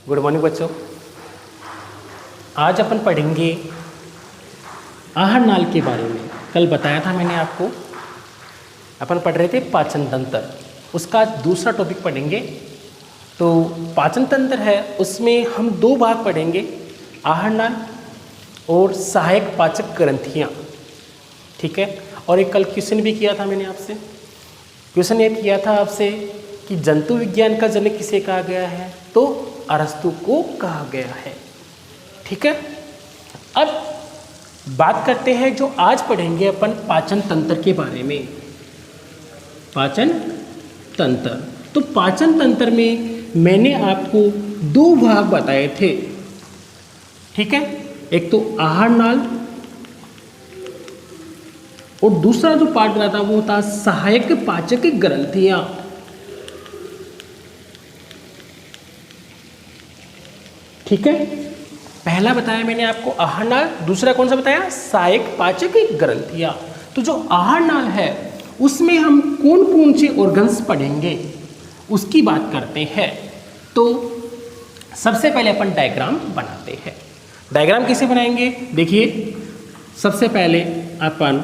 Good morning बच्चों। आज अपन पढ़ेंगे आहार नाल के बारे में। कल बताया था मैंने आपको, अपन पढ़ रहे थे पाचन तंत्र, उसका दूसरा टॉपिक पढ़ेंगे। तो पाचन तंत्र है, उसमें हम दो भाग पढ़ेंगे, आहार नाल और सहायक पाचक ग्रंथियाँ। ठीक है। और एक कल क्वेश्चन भी किया था मैंने आपसे। क्वेश्चन ये किया था आपसे कि जंतु विज्ञान का जनक किसे कहा गया है, तो अरस्तु को कहा गया है। ठीक है। अब बात करते हैं जो आज पढ़ेंगे अपन पाचन तंत्र के बारे में। पाचन तंत्र, तो पाचन तंत्र में मैंने आपको दो भाग बताए थे। ठीक है। एक तो आहार नाल और दूसरा जो पार्ट बना था वो था सहायक पाचक ग्रंथियां। ठीक है। पहला बताया मैंने आपको आहार नाल, दूसरा कौन सा बताया, सहायक पाचक ग्रंथियां। तो जो आहार नाल है उसमें हम कौन कौन से ऑर्गन्स पढ़ेंगे उसकी बात करते हैं। तो सबसे पहले अपन डायग्राम बनाते हैं। डायग्राम कैसे बनाएंगे, देखिए सबसे पहले अपन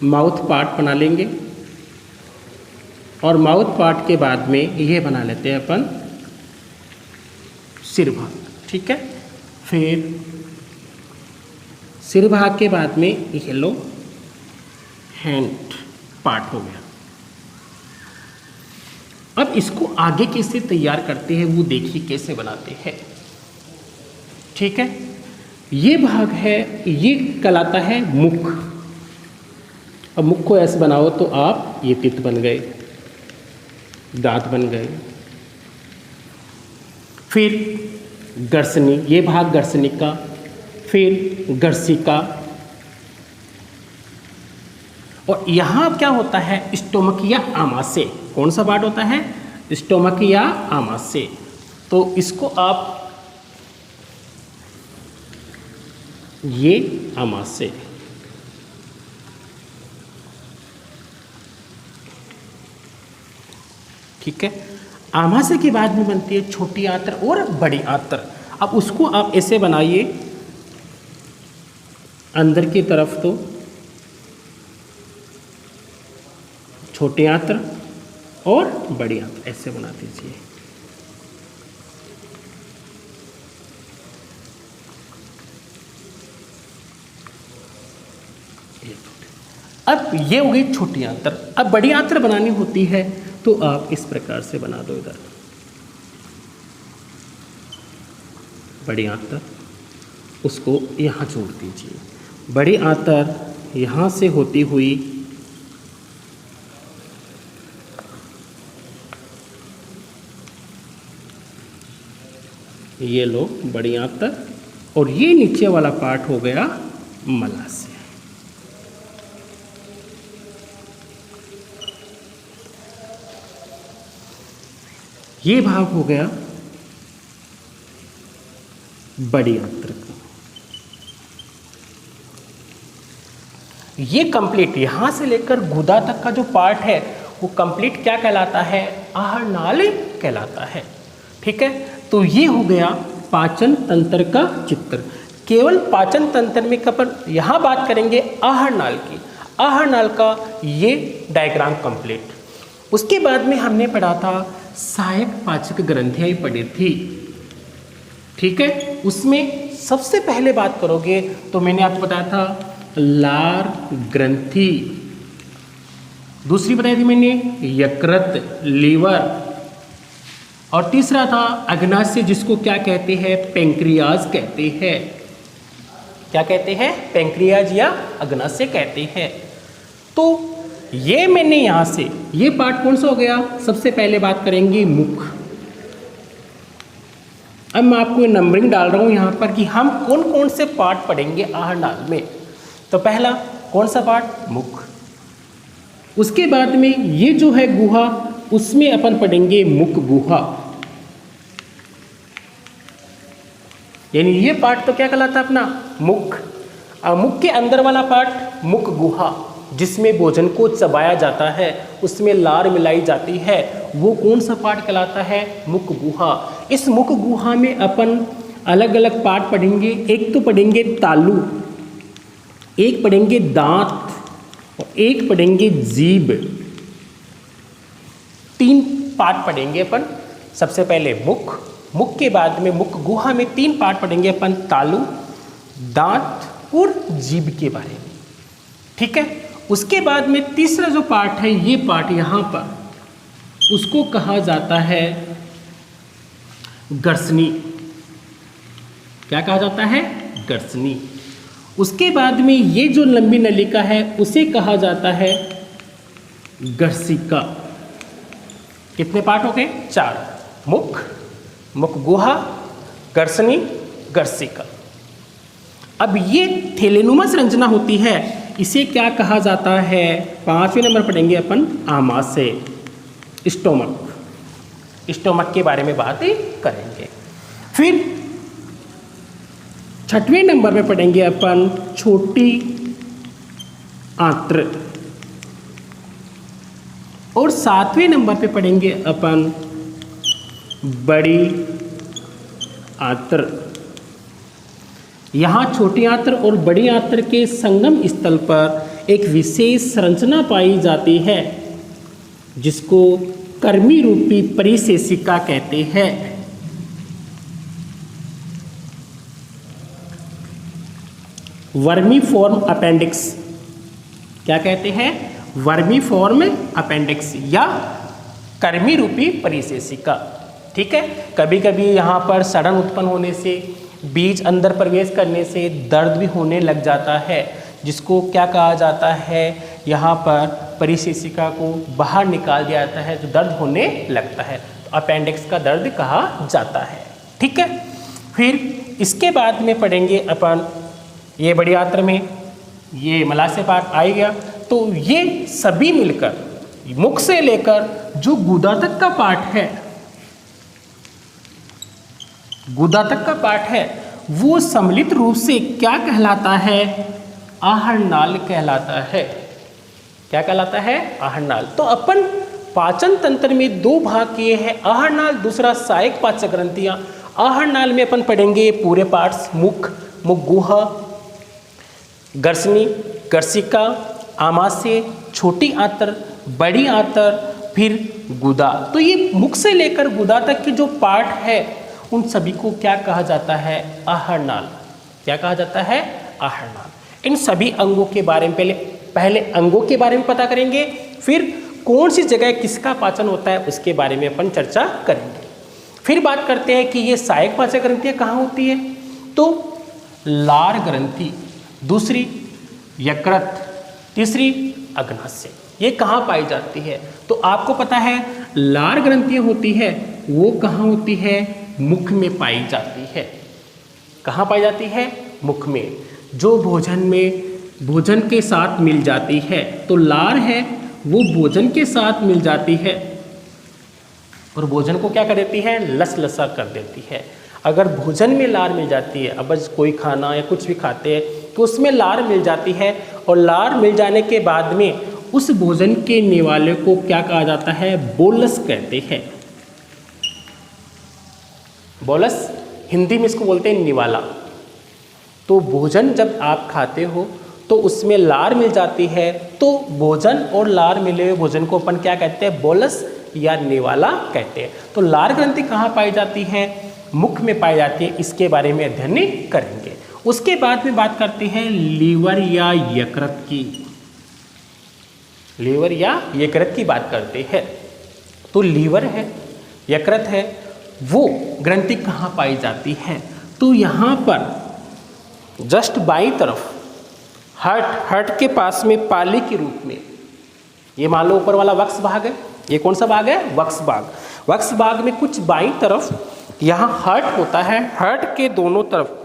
माउथ पार्ट बना लेंगे और माउथ पार्ट के बाद में ये बना लेते हैं अपन सिर भाग। ठीक है। फिर सिर भाग के बाद में ये लो हैंड पार्ट हो गया। अब इसको आगे कैसे तैयार करते हैं वो देखिए कैसे बनाते हैं। ठीक है। ये भाग है, ये कहलाता है मुख। अब मुख को ऐसे बनाओ तो आप ये तित बन गए, दांत बन गए। फिर गर्सनी, ये भाग गर्सनिका, फिर गर्सिका, और यहाँ क्या होता है, स्टोमक या आमाशय। कौन सा पार्ट होता है, स्टोमक या आमाशय। तो इसको आप ये आमाशय, ठीक है। आमाशय के बाद में बनती है छोटी आंत्र और बड़ी आंत्र। अब उसको आप ऐसे बनाइए अंदर की तरफ, तो छोटी आंत्र और बड़ी आंत्र ऐसे बना दीजिए। अब ये हो गई छोटी आंत्र। अब बड़ी आंत्र बनानी होती है तो आप इस प्रकार से बना दो। इधर बड़ी आंत्र, उसको यहाँ जोड़ दीजिए। बड़ी आंत्र यहाँ से होती हुई ये लो बड़ी आंत्र, और ये नीचे वाला पार्ट हो गया मलाशय। ये भाग हो गया बड़ी आंत्र का। ये कंप्लीट यहाँ से लेकर गुदा तक का जो पार्ट है वो कंप्लीट क्या कहलाता है, आहार नाल कहलाता है। ठीक है। तो ये हो गया पाचन तंत्र का चित्र। केवल पाचन तंत्र में अपन यहाँ बात करेंगे आहार नाल की। आहार नाल का ये डायग्राम कंप्लीट। उसके बाद में हमने पढ़ा था सहायक पाचक ग्रंथियां ही पढ़ी थी। ठीक है। उसमें सबसे पहले बात करोगे तो मैंने आपको बताया था लार ग्रंथि, दूसरी बताई थी मैंने यकृत लीवर, और तीसरा था अग्नाशय, जिसको क्या कहते हैं, पेंक्रियाज कहते हैं। क्या कहते हैं, पेंक्रियाज या अग्नाशय कहते हैं। तो ये मैंने यहाँ से ये पार्ट कौन सा हो गया, सबसे पहले बात करेंगे मुख। अब मैं आपको नंबरिंग डाल रहा हूँ यहाँ पर कि हम कौन कौन से पार्ट पढ़ेंगे आहार नाल में। तो पहला कौन सा पार्ट, मुख। उसके बाद में ये जो है गुहा, उसमें अपन पढ़ेंगे मुख गुहा। यानी ये पार्ट तो क्या कहलाता है अपना, मुख। मुख के अंदर वाला पार्ट मुख गुहा, जिसमें भोजन को चबाया जाता है, उसमें लार मिलाई जाती है, वो कौन सा पार्ट कहलाता है, मुख गुहा। इस मुख गुहा में अपन अलग अलग पार्ट पढ़ेंगे। एक तो पढ़ेंगे तालु, एक पढ़ेंगे दांत और एक पढ़ेंगे जीभ। 3 पार्ट पढ़ेंगे अपन। सबसे पहले मुख, मुख के बाद में मुख गुहा में 3 पार्ट पढ़ेंगे अपन, तालु, दांत और जीभ के बारे में। ठीक है। उसके बाद में तीसरा जो पार्ट है, ये पार्ट यहाँ पर, उसको कहा जाता है गर्सनी। क्या कहा जाता है? गर्सनी। उसके बाद में ये जो लंबी नलिका है उसे कहा जाता है गर्सिका। कितने पार्ट हो गए? 4। मुख, मुख गुहा, गर्सनी, गर्सिका। अब ये थैलेनुमा संरचना होती है, इसे क्या कहा जाता है? 5वें नंबर पढ़ेंगे अपन, आमाशय, स्टोमक। स्टोमक के बारे में बात करेंगे। फिर 6वें नंबर में पढ़ेंगे अपन छोटी आंत्र और 7वें नंबर पे पढ़ेंगे अपन बड़ी आंत्र। यहाँ छोटी आंत्र और बड़ी आंत्र के संगम स्थल पर एक विशेष संरचना पाई जाती है जिसको कर्मी रूपी परिशेषिका कहते हैं। Vermiform appendix. क्या कहते हैं? वर्मीफॉर्म अपेंडिक्स या कर्मी रूपी परिशेषिका। ठीक है। कभी कभी यहाँ पर सड़न उत्पन्न होने से, बीज अंदर प्रवेश करने से दर्द भी होने लग जाता है, जिसको क्या कहा जाता है? यहाँ पर परिशेषिका को बाहर निकाल दिया जाता है, जो दर्द होने लगता है, तो अपेंडिक्स का दर्द कहा जाता है। ठीक है। फिर इसके बाद में पढ़ेंगे अपन, ये बड़ी आंत्र में ये मलाशय पार्ट आ गया, तो ये सभी मिलकर मुख से लेकर जो गुदा तक का पार्ट है, गुदा तक का पार्ट है, वो सम्मिलित रूप से क्या कहलाता है? आहारनाल कहलाता है। क्या कहलाता है? आहारनाल। तो अपन पाचन तंत्र में 2 भाग किए हैं, आहारनाल, दूसरा सहायक पाचक ग्रंथियां। आहारनाल में अपन पढ़ेंगे पूरे पार्ट्स, मुख, मुख गुहा, गर्सनी, गर्सिका, आमाशय, छोटी आंत्र, बड़ी आंत्र, फिर गुदा। तो ये मुख से लेकर गुदा तक की जो पार्ट है, उन सभी को क्या कहा जाता है? आहारनाल। क्या कहा जाता है? आहारनाल। इन सभी अंगों के बारे में पहले अंगों के बारे में पता करेंगे, फिर कौन सी जगह किसका पाचन होता है उसके बारे में अपन चर्चा करेंगे। फिर बात करते हैं कि ये सहायक पाचक ग्रंथियाँ कहाँ होती है? तो लार ग्रंथि, दूसरी यकृत, तीसरी अग्नाशय, ये कहाँ पाई जाती है? तो आपको पता है लार ग्रंथियाँ होती है वो कहाँ होती है? मुख में पाई जाती है। कहाँ पाई जाती है? मुख में, जो भोजन के साथ मिल जाती है। तो लार है वो भोजन के साथ मिल जाती है और भोजन को क्या कर देती है? लसलसा कर देती है। अगर भोजन में लार मिल जाती है, अब कोई खाना या कुछ भी खाते हैं तो उसमें लार मिल जाती है, और लार मिल जाने के बाद में उस भोजन के निवाले को क्या कहा जाता है? बोलस कहते हैं। बोलस हिंदी में इसको बोलते हैं निवाला। तो भोजन जब आप खाते हो तो उसमें लार मिल जाती है, तो भोजन और लार मिले हुए भोजन को अपन क्या कहते हैं? बोलस या निवाला कहते हैं। तो लार ग्रंथि कहाँ पाई जाती है? मुख में पाई जाती है। इसके बारे में अध्ययन करेंगे। उसके बाद में बात करते हैं लीवर या यकृत की। लीवर या यकृत की बात करते हैं। तो लीवर है, यकृत है, वो ग्रंथि कहाँ पाई जाती है? तो यहाँ पर जस्ट बाईं तरफ हार्ट के पास में पाली के रूप में, ये मान लो ऊपर वाला वक्ष भाग है, ये कौन सा भाग है? वक्ष भाग। वक्ष भाग में कुछ बाईं तरफ यहाँ हार्ट होता है, हार्ट के दोनों तरफ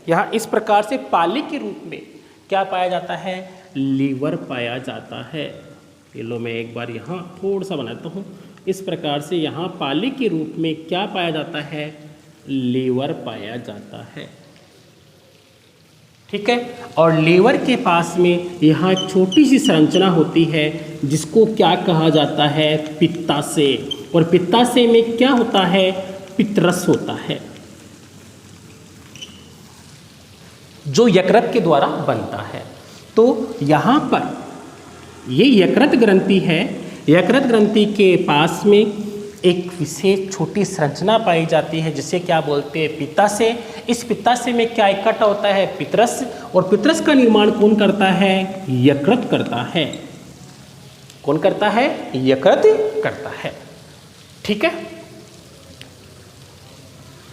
यहाँ इस प्रकार से पाली के रूप में क्या पाया जाता है? लीवर पाया जाता है। ये लो मैं एक बार यहाँ थोड़ा सा बनाता हूँ। इस प्रकार से यहाँ पाली के रूप में क्या पाया जाता है? लीवर पाया जाता है। ठीक है। और लीवर के पास में यहाँ छोटी सी संरचना होती है जिसको क्या कहा जाता है? पित्ताशय। और पित्ताशय में क्या होता है? पितरस होता है, जो यकृत के द्वारा बनता है। तो यहाँ पर ये यकृत ग्रंथि है। यकृत ग्रंथि के पास में एक विशेष छोटी संरचना पाई जाती है जिसे क्या बोलते हैं, पित्ताशय। इस पित्ताशय में क्या इकट्ठा होता है, पितरस। और पितरस का निर्माण कौन करता है, यकृत करता है। कौन करता है, यकृत करता है। ठीक है।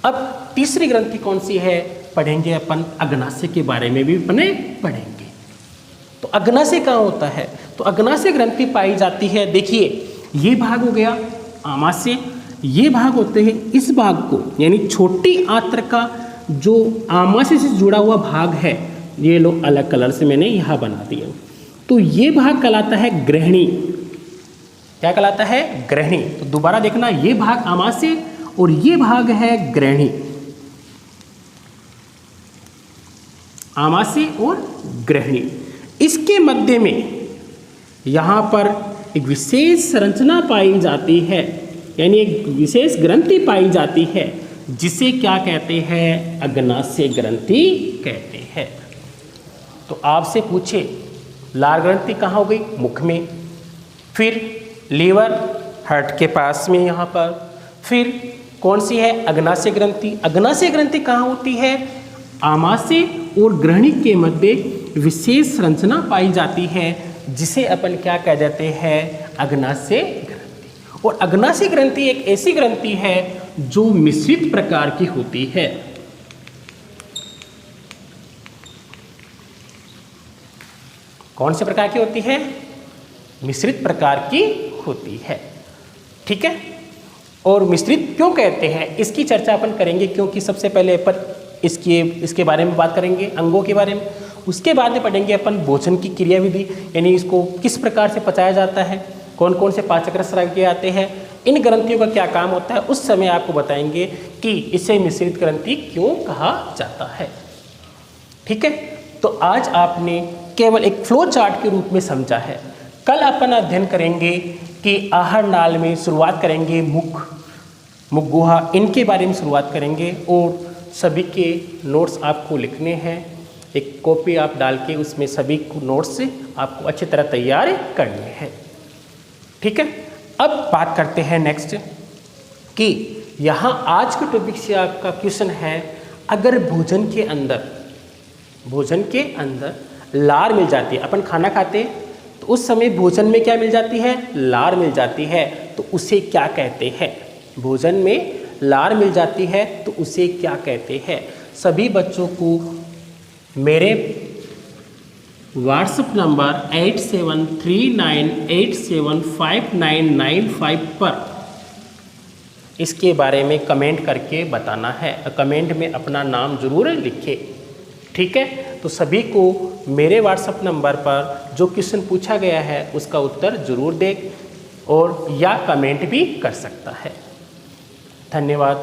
अब तीसरी ग्रंथि कौन सी है, पढ़ेंगे अपन अग्नाशय के बारे में भी अपने पढ़ेंगे। तो अग्नाशय कहाँ होता है, तो अग्नाशय ग्रंथि पाई जाती है, देखिए ये भाग हो गया आमाशय, ये भाग होते हैं इस भाग को, यानी छोटी आंत्र का जो आमाशय से जुड़ा हुआ भाग है, ये लो अलग कलर से मैंने यहाँ बना दिया। तो ये भाग कहलाता है ग्रहणी। क्या कहलाता है, ग्रहणी। तो दोबारा देखना, ये भाग आमाशय और ये भाग है ग्रहणी। आमाशय और ग्रहणी, इसके मध्य में यहाँ पर एक विशेष संरचना पाई जाती है, यानी एक विशेष ग्रंथि पाई जाती है जिसे क्या कहते हैं, अग्नाशय ग्रंथि कहते हैं। तो आपसे पूछे लार ग्रंथि कहाँ हो गई, मुख में, फिर लीवर हार्ट के पास में यहाँ पर, फिर कौन सी है, अग्नाशय ग्रंथि। अग्नाशय ग्रंथि कहाँ होती है, आमाशय और ग्रहणी के मध्य विशेष संरचना पाई जाती है जिसे अपन क्या कह देते हैं, अग्नाशय ग्रंथि। और अग्नाशय ग्रंथि एक ऐसी ग्रंथि है जो मिश्रित प्रकार की होती है। कौन से प्रकार की होती है, मिश्रित प्रकार की होती है। ठीक है। और मिश्रित क्यों कहते हैं, इसकी चर्चा अपन करेंगे, क्योंकि सबसे पहले अपन इसके बारे में बात करेंगे, अंगों के बारे में। उसके बाद में पढ़ेंगे अपन भोजन की क्रिया विधि, यानी इसको किस प्रकार से पचाया जाता है, कौन कौन से पाचक रस के आते हैं, इन ग्रंथियों का क्या काम होता है, उस समय आपको बताएंगे कि इसे मिश्रित ग्रंथि क्यों कहा जाता है। ठीक है। तो आज आपने केवल एक फ्लो चार्ट के रूप में समझा है। कल अपन अध्ययन करेंगे कि आहार नाल में शुरुआत करेंगे, मुख गुहा, इनके बारे में शुरुआत करेंगे। और सभी के नोट्स आपको लिखने हैं, एक कॉपी आप डाल के उसमें सभी नोट्स आपको अच्छी तरह तैयार करने हैं। ठीक है। अब बात करते हैं नेक्स्ट कि यहाँ आज के टॉपिक से आपका क्वेश्चन है, अगर भोजन के अंदर लार मिल जाती है, अपन खाना खाते तो उस समय भोजन में क्या मिल जाती है, लार मिल जाती है, तो उसे क्या कहते हैं, भोजन में लार मिल जाती है तो उसे क्या कहते हैं। सभी बच्चों को मेरे व्हाट्सएप नंबर 8739875995 पर इसके बारे में कमेंट करके बताना है। कमेंट में अपना नाम जरूर लिखें। ठीक है। तो सभी को मेरे व्हाट्सएप नंबर पर जो क्वेश्चन पूछा गया है उसका उत्तर जरूर दें और या कमेंट भी कर सकता है। धन्यवाद।